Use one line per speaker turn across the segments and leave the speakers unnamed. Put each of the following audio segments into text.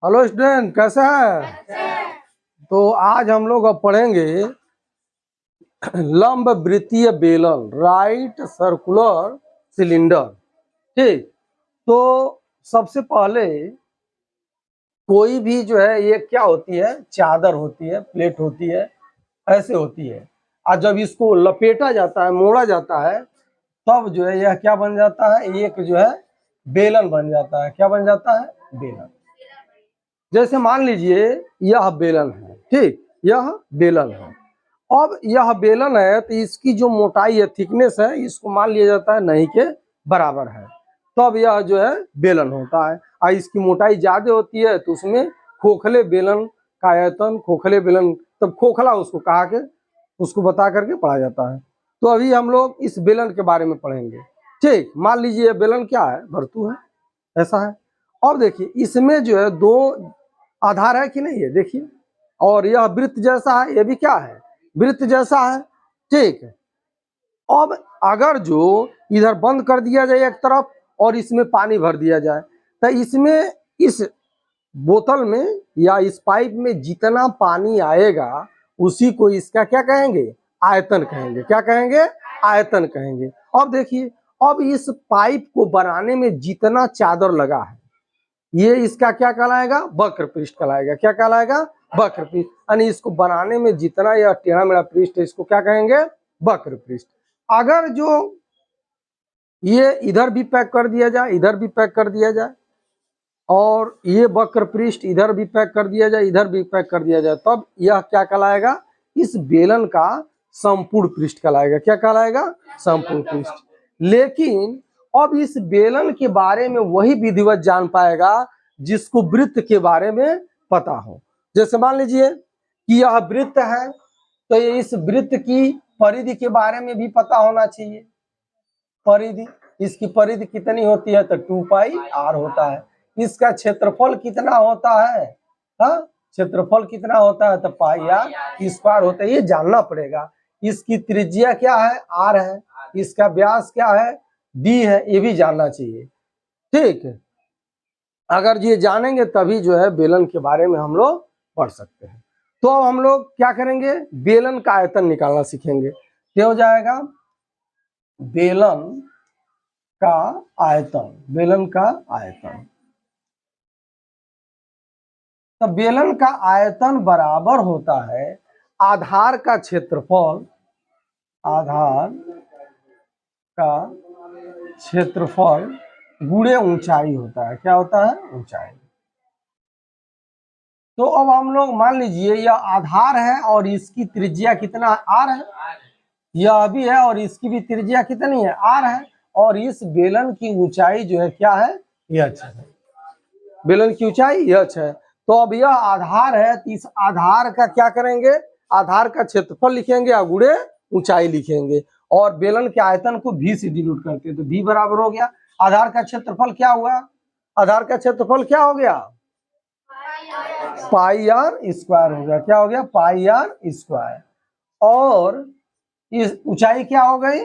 Hello student, कैसा है? तो आज हम लोग अब पढ़ेंगे लंब वृत्तीय बेलन, राइट सर्कुलर सिलेंडर। ठीक, तो सबसे पहले कोई भी जो है ये क्या होती है, चादर होती है, प्लेट होती है, ऐसे होती है। और जब इसको लपेटा जाता है, मोड़ा जाता है, तब जो है यह क्या बन जाता है, एक जो है बेलन बन जाता है। क्या बन जाता है? बेलन। जैसे मान लीजिए यह बेलन है, ठीक, यह बेलन है। अब यह बेलन है तो इसकी जो मोटाई है, थिकनेस है, इसको मान लिया जाता है नहीं के बराबर है, तब यह जो है बेलन होता है। और इसकी मोटाई ज्यादा होती है तो उसमें खोखले बेलन का आयतन, खोखले बेलन, तब खोखला उसको कहा के उसको बता करके पढ़ा जाता है। तो अभी हम लोग इस बेलन के बारे में पढ़ेंगे। ठीक, मान लीजिए बेलन क्या है, भरतू है, ऐसा है। अब देखिए इसमें जो है दो आधार है कि नहीं है, देखिए। और यह वृत्त जैसा है, ये भी क्या है, वृत्त जैसा है। ठीक है, अब अगर जो इधर बंद कर दिया जाए एक तरफ और इसमें पानी भर दिया जाए, तो इसमें इस बोतल में या इस पाइप में जितना पानी आएगा उसी को इसका क्या कहेंगे, आयतन कहेंगे। क्या कहेंगे? आयतन कहेंगे। अब देखिए, अब इस पाइप को बनाने में जितना चादर लगा है, ये इसका क्या कहलाएगा, वक्र पृष्ठ कहलाएगा। क्या कहलाएगा? वक्र पृष्ठ। यानी इसको बनाने में जितना यह टेढ़ा मेढ़ा पृष्ठ है, इसको क्या कहेंगे, वक्र पृष्ठ। अगर जो ये इधर भी पैक कर दिया जाए, इधर भी पैक कर दिया जाए, और ये वक्र पृष्ठ इधर भी पैक कर दिया जाए, इधर भी पैक कर दिया जाए, तब यह क्या कहलाएगा, इस बेलन का संपूर्ण पृष्ठ कहलाएगा। क्या कहलाएगा? संपूर्ण पृष्ठ। लेकिन अब इस बेलन के बारे में वही विधिवत जान पाएगा जिसको वृत्त के बारे में पता हो। जैसे मान लीजिए कि यह वृत्त है, तो ये इस वृत्त की परिधि के बारे में भी पता होना चाहिए। परिधि, इसकी परिधि कितनी होती है, तो 2πr होता है। इसका क्षेत्रफल कितना होता है, हाँ, क्षेत्रफल कितना होता है, तो πr² होता है। ये जानना पड़ेगा। इसकी त्रिज्या क्या है, r है, इसका व्यास क्या है, d है, ये भी जानना चाहिए। ठीक है, अगर ये जानेंगे तभी जो है बेलन के बारे में हम लोग पढ़ सकते हैं। तो अब हम लोग क्या करेंगे, बेलन का आयतन निकालना सीखेंगे। क्या हो जाएगा, बेलन का आयतन, बेलन का आयतन। तो बेलन का आयतन बराबर होता है आधार का क्षेत्रफल, आधार का क्षेत्रफल गुणे ऊंचाई होता है। क्या होता है? ऊंचाई। तो अब हम लोग मान लीजिए यह आधार है और इसकी त्रिज्या कितना, r है, यह भी है और इसकी भी त्रिज्या कितनी है, r है, और इस बेलन की ऊंचाई जो है क्या है, h है। बेलन की ऊंचाई h है। तो अब यह आधार है, तो इस आधार का क्या करेंगे, आधार का क्षेत्रफल लिखेंगे और गुणे ऊंचाई लिखेंगे, और बेलन के आयतन को v से डिनोट करते हैं। तो v बराबर हो गया, आधार का क्षेत्रफल क्या हुआ, आधार का क्षेत्रफल क्या हो गया, πr² हो गया। क्या हो गया? πr²। और इस ऊंचाई क्या हो गई,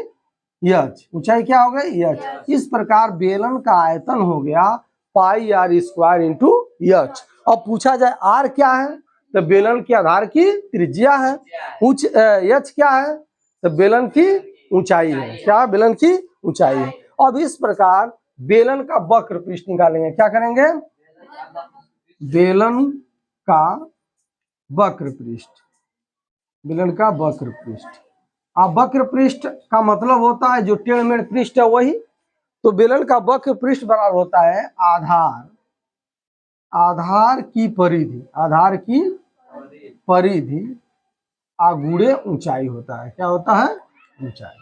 h, ऊंचाई क्या हो गई, h। इस प्रकार बेलन का आयतन हो गया πr² इंटू h। अब पूछा जाए r क्या है, तो बेलन के आधार की त्रिज्या है। h क्या है, तो बेलन की ऊंचाई है। क्या? बेलन की ऊंचाई है। अब इस प्रकार बेलन का वक्र पृष्ठ निकालेंगे। क्या करेंगे, बेलन का वक्र पृष्ठ, बेलन का वक्र पृष्ठ। अब वक्र पृष्ठ का मतलब होता है जो टेढ़ मेढ़ पृष्ठ है वही। तो बेलन का वक्र पृष्ठ बराबर होता है आधार, आधार की परिधि, आधार की परिधि गुणे ऊंचाई होता है। क्या होता है? ऊंचाई।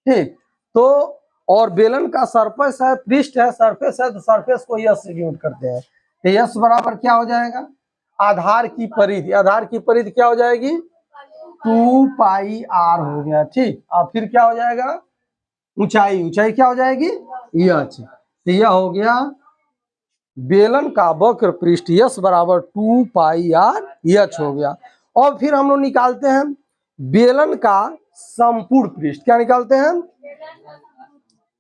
ठीक, तो और बेलन का सरफेस है, पृष्ठ है, सरफेस है, तो सरफेस को यश से डिनोट करते हैं। तो यश बराबर क्या हो जाएगा, आधार की परिधि, आधार की परिधि क्या हो जाएगी, 2πr हो गया। ठीक, अब फिर क्या हो जाएगा, ऊंचाई, ऊंचाई क्या हो जाएगी, h। तो यह हो गया बेलन का वक्र पृष्ठ यश बराबर 2πr हो गया। और फिर हम लोग निकालते हैं बेलन का संपूर्ण पृष्ठ। क्या निकालते हैं,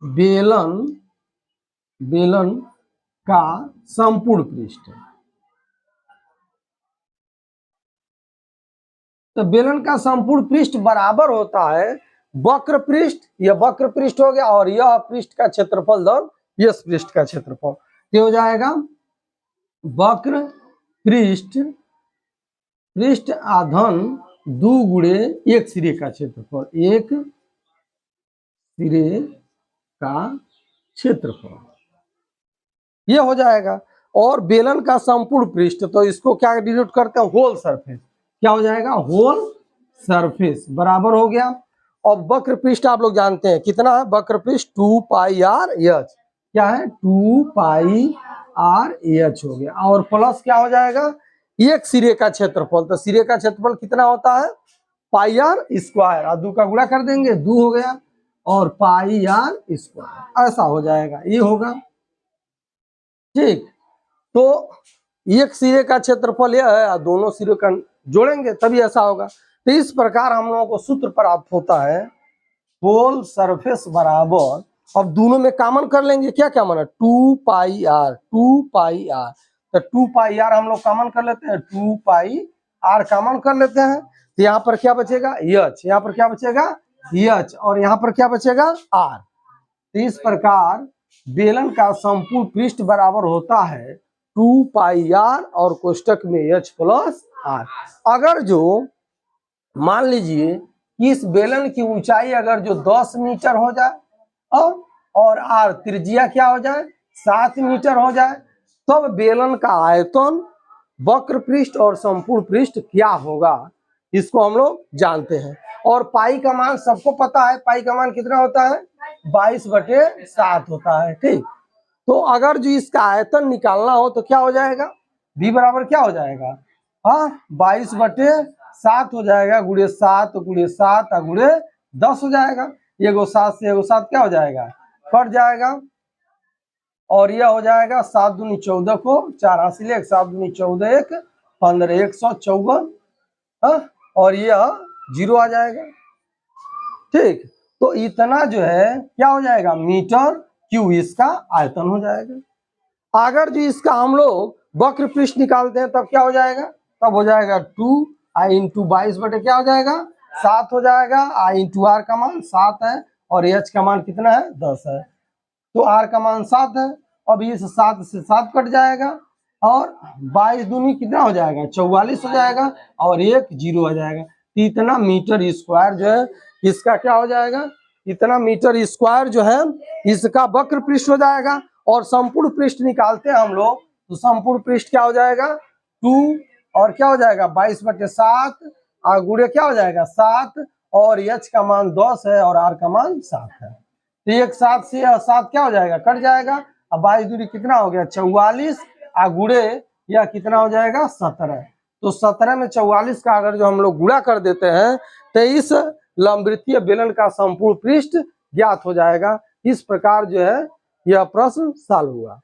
बेलन, बेलन का संपूर्ण पृष्ठ। तो बेलन का संपूर्ण पृष्ठ बराबर होता है वक्र पृष्ठ, यह वक्र पृष्ठ हो गया, और यह पृष्ठ का क्षेत्रफल धन इस पृष्ठ का क्षेत्रफल। ये हो जाएगा वक्र पृष्ठ पृष्ठ आधन 2 गुणे एक सिरे का क्षेत्रफल, एक सिरे का क्षेत्रफल, ये हो जाएगा। और बेलन का संपूर्ण पृष्ठ, तो इसको क्या डिनोट करते हैं, होल सरफेस, क्या हो जाएगा, होल सरफेस बराबर हो गया। और वक्र पृष्ठ आप लोग जानते हैं कितना है, वक्र पृष्ठ 2 पाई आर एच, क्या है 2 पाई आर एच हो गया, और प्लस क्या हो जाएगा, एक सिरे का क्षेत्रफल, तो सिरे का क्षेत्रफल कितना होता है, पाई आर स्क्वायर, और 2 का गुणा कर देंगे 2 हो गया, और पाई आर स्क्वायर, ऐसा हो जाएगा, ये होगा ठीक। तो एक सिरे का क्षेत्रफल यह है, दोनों सिरे का जोड़ेंगे तभी ऐसा होगा। तो इस प्रकार हम लोगों को सूत्र प्राप्त होता है होल सरफेस बराबर, अब दोनों में कॉमन कर लेंगे, क्या क्या माना 2 पाई आर, 2 पाई आर, तो 2 पाई आर हम लोग कॉमन कर लेते हैं, 2 पाई आर कॉमन कर लेते हैं, तो यहाँ पर क्या बचेगा एच, यहाँ पर क्या बचेगा एच, और यहाँ पर क्या बचेगा आर। तो इस प्रकार बेलन का संपूर्ण पृष्ठ बराबर होता है 2 पाई आर और कोष्टक में एच प्लस आर। अगर जो मान लीजिए कि इस बेलन की ऊंचाई अगर जो 10 मीटर हो जाए और आर त्रिज्या क्या हो जाए 7 मीटर हो जाए, तब बेलन का आयतन, वक्र पृष्ठ और संपूर्ण पृष्ठ क्या होगा, इसको हम लोग जानते हैं। और पाई का मान सबको पता है, पाई का मान कितना होता है 22/7 होता है, ठीक। तो अगर जो इसका आयतन निकालना हो तो क्या हो जाएगा, v बराबर क्या हो जाएगा, हाँ 22/7 हो जाएगा, गुणे 7 गुणे 7 गुणे 10 हो जाएगा, एगो 7 से एगो 7 क्या हो जाएगा, कट जाएगा, और यह हो जाएगा 7 दूनी 14 को 4 हासिल 1, 7 दूनी 14 1 15, 154, और यह 0 आ जाएगा, ठीक। तो इतना जो है क्या हो जाएगा मीटर क्यूब इसका आयतन हो जाएगा। अगर जो इसका हम लोग वक्र पृष्ठ निकालते हैं तब क्या हो जाएगा, तब हो जाएगा 2 आई इंटू 22 बटे क्या हो जाएगा 7 हो जाएगा, आई इंटू आर का मान 7 है, और एच का मान कितना है 10 है, तो आर का मान 7 है। अब इस 7 से 7 कट जाएगा, और 22 दूनी कितना हो जाएगा 44 हो जाएगा, और 1 0 हो जाएगा। इतना मीटर स्क्वायर जो है इसका क्या हो जाएगा, इतना मीटर स्क्वायर जो है इसका वक्र पृष्ठ हो जाएगा। और संपूर्ण पृष्ठ निकालते हैं हम लोग, तो संपूर्ण पृष्ठ क्या हो जाएगा 2, और क्या हो जाएगा 22/7, और गुणे क्या हो जाएगा 7, और एच का मान 10 है और आर का मान 7 है, तो एक 7 से 7 क्या हो जाएगा कट जाएगा, अब 22 दूरी कितना हो गया 44, गुणे या कितना हो जाएगा 17, तो 17 में 44 का अगर जो हम लोग गुणा कर देते हैं तो इस लंबवृत्तीय बेलन का संपूर्ण पृष्ठ ज्ञात हो जाएगा। इस प्रकार जो है यह प्रश्न सॉल्व हुआ।